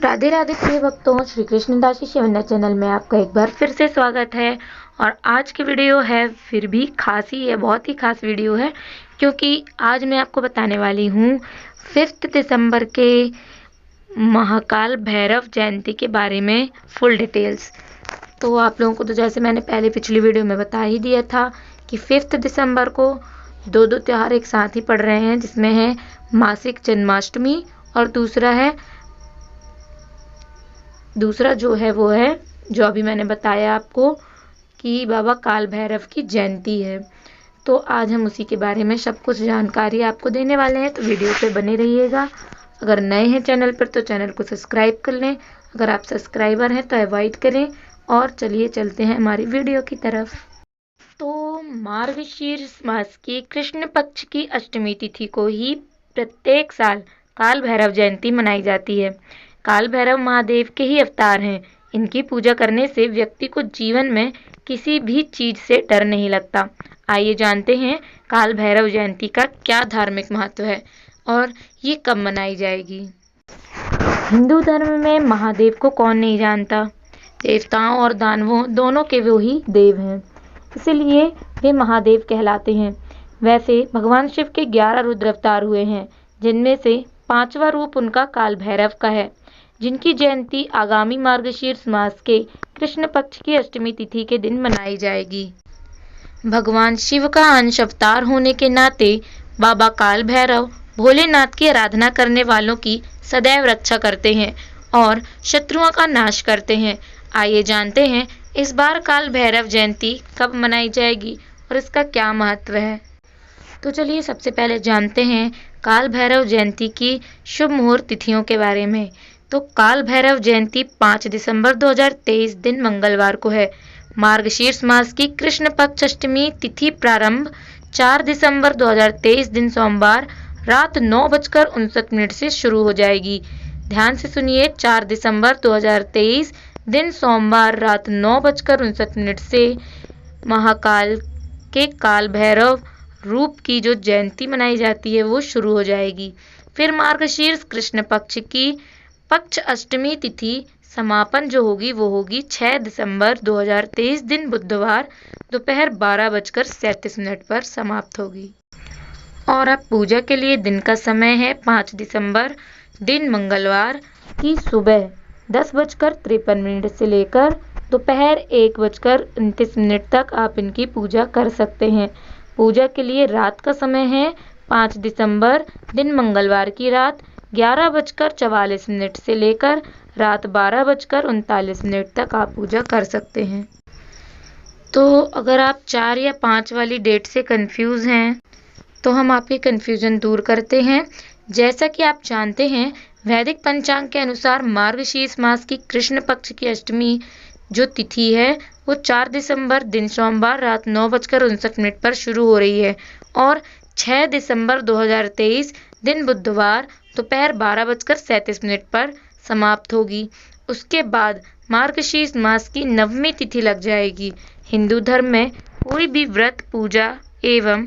राधे राधे प्रिय भक्तों, श्री कृष्ण दास शिवन्या चैनल में आपका एक बार फिर से स्वागत है। और आज की वीडियो है फिर भी खास ही है, बहुत ही खास वीडियो है, क्योंकि आज मैं आपको बताने वाली हूँ 5 दिसंबर के महाकाल भैरव जयंती के बारे में फुल डिटेल्स। तो आप लोगों को तो जैसे मैंने पहले पिछली वीडियो में बता ही दिया था कि 5 दिसंबर को दो त्यौहार एक साथ ही पड़ रहे हैं, जिसमें है मासिक जन्माष्टमी और दूसरा जो है वो है जो अभी मैंने बताया आपको कि बाबा काल भैरव की जयंती है। तो आज हम उसी के बारे में सब कुछ जानकारी आपको देने वाले हैं, तो वीडियो पे बने रहिएगा। अगर नए हैं चैनल पर तो चैनल को सब्सक्राइब कर लें, अगर आप सब्सक्राइबर हैं तो अवॉइड करें। और चलिए चलते हैं हमारी वीडियो की तरफ। तो मार्गशीर्ष मास की कृष्ण पक्ष की अष्टमी तिथि को ही प्रत्येक साल काल भैरव जयंती मनाई जाती है। काल भैरव महादेव के ही अवतार हैं। इनकी पूजा करने से व्यक्ति को जीवन में किसी भी चीज से डर नहीं लगता। आइए जानते हैं काल भैरव जयंती का क्या धार्मिक महत्व है और ये कब मनाई जाएगी। हिंदू धर्म में महादेव को कौन नहीं जानता। देवताओं और दानवों दोनों के वो ही देव हैं, इसलिए वे महादेव कहलाते हैं। वैसे भगवान शिव के 11 रुद्र अवतार हुए हैं, जिनमें से 5वां रूप उनका काल भैरव का है, जिनकी जयंती आगामी मार्गशीर्ष मास के कृष्ण पक्ष की अष्टमी तिथि के दिन मनाई जाएगी। भगवान शिव का अंश अवतार होने के नाते बाबा काल भैरव भोलेनाथ की आराधना करने वालों की सदैव रक्षा करते हैं और शत्रुओं का नाश करते हैं। आइए जानते हैं इस बार काल भैरव जयंती कब मनाई जाएगी और इसका क्या महत्व है। तो चलिए सबसे पहले जानते हैं काल भैरव जयंती की शुभ मुहूर्त तिथियों के बारे में। तो काल भैरव जयंती 5 दिसंबर 2023 दिन मंगलवार को है। मार्गशीर्ष मास की कृष्ण पक्ष अष्टमी तिथि प्रारंभ 4 दिसंबर 2023 दिन सोमवार रात 9:59 से शुरू हो जाएगी। ध्यान से सुनिए, 4 दिसंबर 2023 दिन सोमवार रात 9:59 से महाकाल के काल भैरव रूप की जो जयंती मनाई जाती है वो शुरू हो जाएगी। फिर मार्गशीर्ष कृष्ण पक्ष की पक्ष अष्टमी तिथि समापन जो होगी वो होगी 6 दिसंबर 2023 दिन बुधवार दोपहर 12:37 पर समाप्त होगी। और अब पूजा के लिए दिन का समय है 5 दिसंबर दिन मंगलवार की सुबह 10:53 से लेकर दोपहर 1:29 तक आप इनकी पूजा कर सकते हैं। पूजा के लिए रात का समय है 5 दिसंबर दिन मंगलवार की रात 11:44 से लेकर रात 12:39 तक आप पूजा कर सकते हैं। तो अगर आप 4 या 5 वाली डेट से कंफ्यूज हैं तो हम आपकी कंफ्यूजन दूर करते हैं। जैसा कि आप जानते हैं, वैदिक पंचांग के अनुसार मार्गशीर्ष मास की कृष्ण पक्ष की अष्टमी जो तिथि है वो 4 दिसंबर दिन सोमवार रात 9:59 पर शुरू हो रही है और 6 दिसंबर 2023 दिन बुधवार दोपहर 12:37 पर समाप्त होगी। उसके बाद मार्गशीर्ष मास की नवमी तिथि लग जाएगी। हिंदू धर्म में कोई भी व्रत पूजा एवं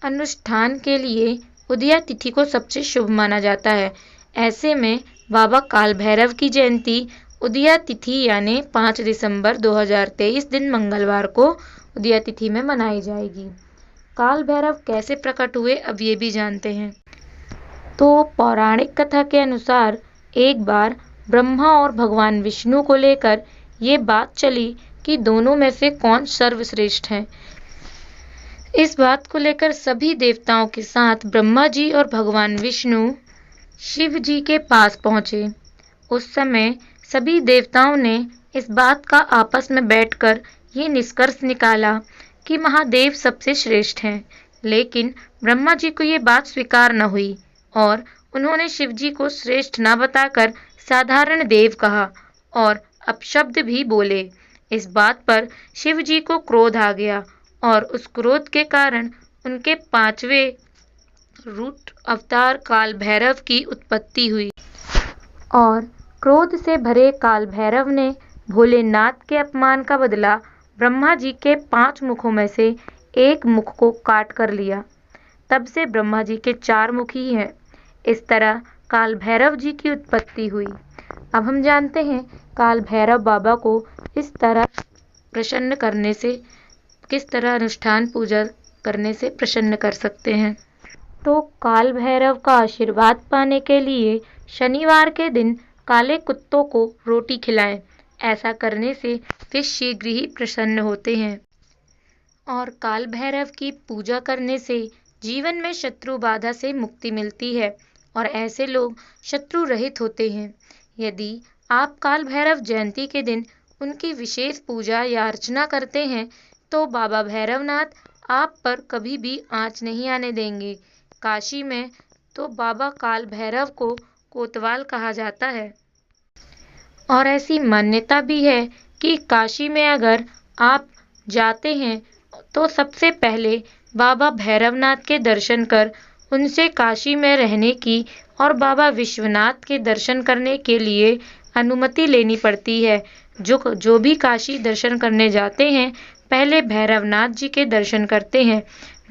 अनुष्ठान के लिए उदया तिथि को सबसे शुभ माना जाता है। ऐसे में बाबा काल भैरव की जयंती उदया तिथि यानी 5 दिसंबर 2023 दिन मंगलवार को उदया तिथि में मनाई जाएगी। काल भैरव कैसे प्रकट हुए अब ये भी जानते हैं। तो पौराणिक कथा के अनुसार एक बार ब्रह्मा और भगवान विष्णु को लेकर ये बात चली कि दोनों में से कौन सर्वश्रेष्ठ है। इस बात को लेकर सभी देवताओं के साथ ब्रह्मा जी और भगवान विष्णु शिव जी के पास पहुंचे। उस समय सभी देवताओं ने इस बात का आपस में बैठकर ये निष्कर्ष निकाला कि महादेव सबसे श्रेष्ठ हैं। लेकिन ब्रह्मा जी को ये बात स्वीकार न हुई और उन्होंने शिव जी को श्रेष्ठ न बताकर साधारण देव कहा और अपशब्द भी बोले। इस बात पर शिव जी को क्रोध आ गया और उस क्रोध के कारण उनके 5वें रूट अवतार काल भैरव की उत्पत्ति हुई और क्रोध से भरे काल भैरव ने भोलेनाथ के अपमान का बदला ब्रह्मा जी के 5 मुखों में से एक मुख को काट कर लिया। तब से ब्रह्मा जी के 4 मुख ही हैं। इस तरह काल भैरव जी की उत्पत्ति हुई। अब हम जानते हैं काल भैरव बाबा को इस तरह प्रसन्न करने से, किस तरह अनुष्ठान पूजा करने से प्रसन्न कर सकते हैं। तो काल भैरव का आशीर्वाद पाने के लिए शनिवार के दिन काले कुत्तों को रोटी खिलाएं। ऐसा करने से वे शीघ्र ही प्रसन्न होते हैं। और काल भैरव की पूजा करने से जीवन में शत्रु बाधा से मुक्ति मिलती है और ऐसे लोग शत्रु रहित होते हैं। यदि आप काल भैरव जयंती के दिन उनकी विशेष पूजा या अर्चना करते हैं तो बाबा भैरवनाथ आप पर कभी भी आँच नहीं आने देंगे। काशी में तो बाबा काल भैरव को कोतवाल कहा जाता है और ऐसी मान्यता भी है कि काशी में अगर आप जाते हैं तो सबसे पहले बाबा भैरवनाथ के दर्शन कर उनसे काशी में रहने की और बाबा विश्वनाथ के दर्शन करने के लिए अनुमति लेनी पड़ती है। जो भी काशी दर्शन करने जाते हैं पहले भैरवनाथ जी के दर्शन करते हैं।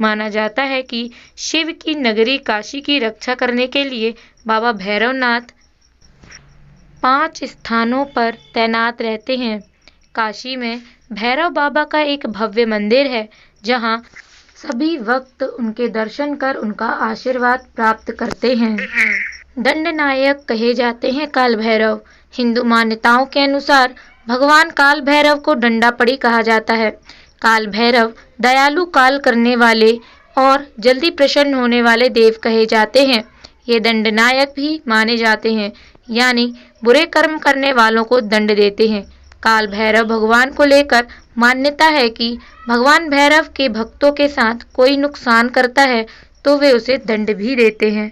माना जाता है कि शिव की नगरी काशी की रक्षा करने के लिए बाबा भैरवनाथ 5 स्थानों पर तैनात रहते हैं। काशी में भैरव बाबा का एक भव्य मंदिर है जहां सभी भक्त उनके दर्शन कर उनका आशीर्वाद प्राप्त करते हैं। दंडनायक कहे जाते हैं काल भैरव। हिंदू मान्यताओं के अनुसार भगवान काल भैरव को दंडापड़ी कहा जाता है। काल भैरव दयालु काल करने वाले और जल्दी प्रसन्न होने वाले देव कहे जाते हैं। ये दंडनायक भी माने जाते हैं, यानी बुरे कर्म करने वालों को दंड देते हैं। काल भैरव भगवान को लेकर मान्यता है कि भगवान भैरव के भक्तों के साथ कोई नुकसान करता है तो वे उसे दंड भी देते हैं।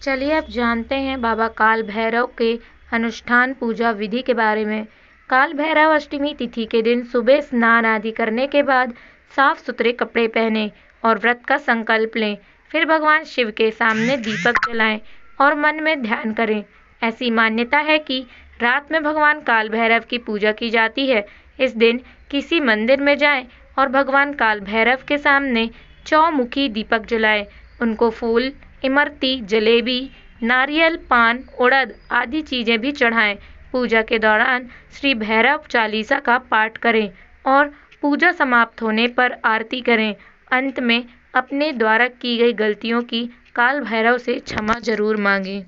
चलिए अब जानते हैं बाबा काल भैरव के अनुष्ठान पूजा विधि के बारे में। काल भैरव अष्टमी तिथि के दिन सुबह स्नान आदि करने के बाद साफ सुथरे कपड़े पहने और व्रत का संकल्प लें। फिर भगवान शिव के सामने दीपक जलाएं और मन में ध्यान करें। ऐसी मान्यता है कि रात में भगवान काल भैरव की पूजा की जाती है। इस दिन किसी मंदिर में जाएं और भगवान काल भैरव के सामने चौमुखी दीपक जलाएं। उनको फूल, इमरती, जलेबी, नारियल, पान, उड़द आदि चीज़ें भी चढ़ाएं। पूजा के दौरान श्री भैरव चालीसा का पाठ करें और पूजा समाप्त होने पर आरती करें। अंत में अपने द्वारा की गई गलतियों की काल भैरव से क्षमा जरूर मांगें।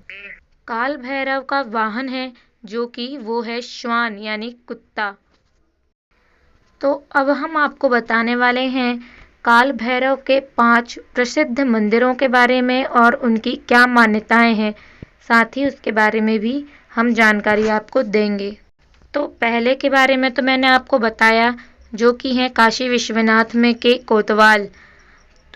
काल भैरव का वाहन है जो कि वो है श्वान यानी कुत्ता। तो अब हम आपको बताने वाले हैं काल भैरव के 5 प्रसिद्ध मंदिरों के बारे में और उनकी क्या मान्यताएं हैं। साथ ही उसके बारे में भी हम जानकारी आपको देंगे। तो पहले के बारे में तो मैंने आपको बताया, जो कि है काशी विश्वनाथ में के कोतवाल।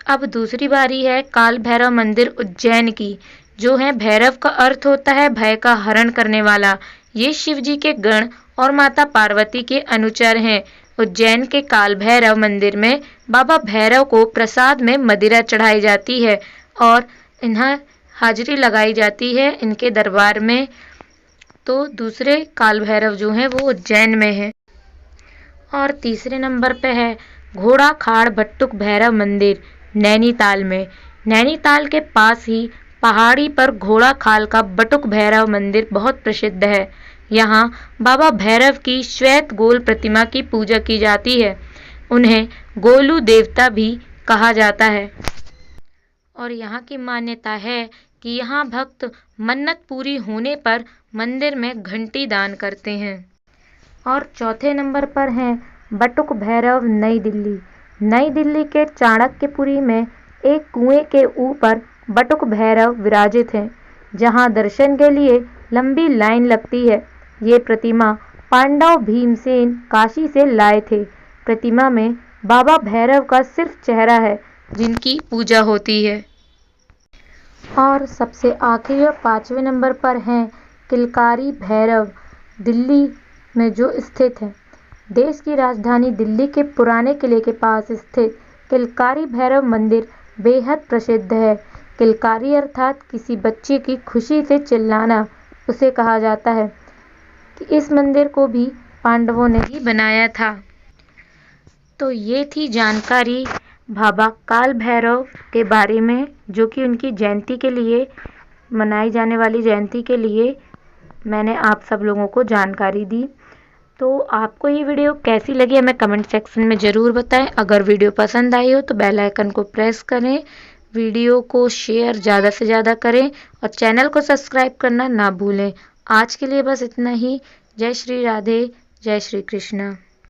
अब दूसरी बारी है काल भैरव मंदिर उज्जैन की, जो है भैरव का अर्थ होता है भय का हरण करने वाला। ये शिव जी के गण और माता पार्वती के अनुचर हैं। उज्जैन के काल भैरव मंदिर में बाबा भैरव को प्रसाद में मदिरा चढ़ाई जाती है और इन्हें हाजिरी लगाई जाती है इनके दरबार में। तो दूसरे काल भैरव जो हैं वो उज्जैन में है। और तीसरे नंबर पे है घोड़ा खाड़ भट्टुक भैरव मंदिर नैनीताल में। नैनीताल के पास ही पहाड़ी पर घोड़ा खाल का बटुक भैरव मंदिर बहुत प्रसिद्ध है। यहाँ बाबा भैरव की श्वेत गोल प्रतिमा की पूजा की जाती है। उन्हें गोलू देवता भी कहा जाता है और यहाँ की मान्यता है कि यहाँ भक्त मन्नत पूरी होने पर मंदिर में घंटी दान करते हैं। और चौथे नंबर पर हैं बटुक भैरव नई दिल्ली। नई दिल्ली के चाणक्यपुरी में एक कुएं के ऊपर बटुक भैरव विराजित हैं, जहां दर्शन के लिए लंबी लाइन लगती है। ये प्रतिमा पांडव भीमसेन काशी से लाए थे। प्रतिमा में बाबा भैरव का सिर्फ चेहरा है, जिनकी पूजा होती है। और सबसे आखिरी और 5वें नंबर पर हैं किलकारी भैरव, दिल्ली में जो स्थित है। देश की राजधानी दिल्ली के पुराने किले के पास स्थित किलकारी भैरव मंदिर बेहद प्रसिद्ध है। किलकारी अर्थात किसी बच्चे की खुशी से चिल्लाना उसे कहा जाता है। कि इस मंदिर को भी पांडवों ने ही बनाया था। तो ये थी जानकारी बाबा काल भैरव के बारे में, जो कि उनकी जयंती के लिए मनाई जाने वाली जयंती के लिए मैंने आप सब लोगों को जानकारी दी। तो आपको ये वीडियो कैसी लगी हमें कमेंट सेक्शन में ज़रूर बताएं। अगर वीडियो पसंद आई हो तो बेल आइकन को प्रेस करें, वीडियो को शेयर ज़्यादा से ज़्यादा करें और चैनल को सब्सक्राइब करना ना भूलें। आज के लिए बस इतना ही। जय श्री राधे, जय श्री कृष्ण।